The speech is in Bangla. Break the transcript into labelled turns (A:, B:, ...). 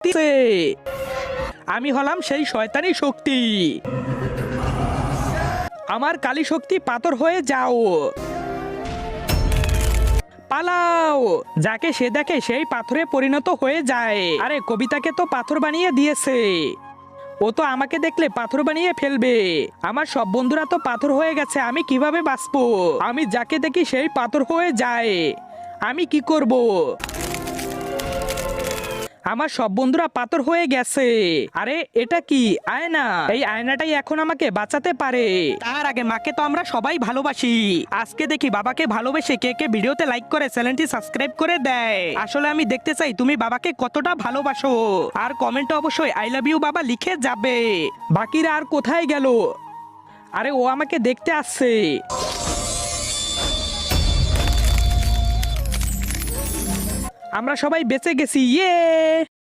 A: শক্তি। আমি হলাম সেই শয়তানি শক্তি। আমার কালী শক্তি পাথর হয়ে যাও, পালাও। যাকে সে দেখে সেই পাথরে পরিণত হয়ে যায়। আরে কবিতাকে তো পাথর বানিয়ে দিয়েছে, ও তো আমাকে দেখলে পাথর বানিয়ে ফেলবে। আমার সব বন্ধুরা তো পাথর হয়ে গেছে, আমি কিভাবে বাঁচবো? আমি যাকে দেখি সেই পাথর হয়ে যায়, আমি কি করব? আমার সব বন্ধুরা পাথর হয়ে গেছে। আরে এটা কি আয়না? এই আয়নাটাই এখন আমাকে বাঁচাতে পারে। তার আগে মাকে তো আমরা সবাই ভালোবাসি। আজকে দেখি বাবাকে ভালোবেসে কে কে ভিডিওতে লাইক করে চ্যানেলটি সাবস্ক্রাইব করে দেয়। আসলে আমি দেখতে চাই তুমি বাবাকে কতটা ভালোবাসো। আর কমেন্টে অবশ্যই আই লাভ ইউ বাবা লিখে যাবে। বাকিরা আর কোথায় গেল? আরে ও আমাকে দেখতে আসছে। আমরা সবাই বেঁচে গেছি, ইয়ে।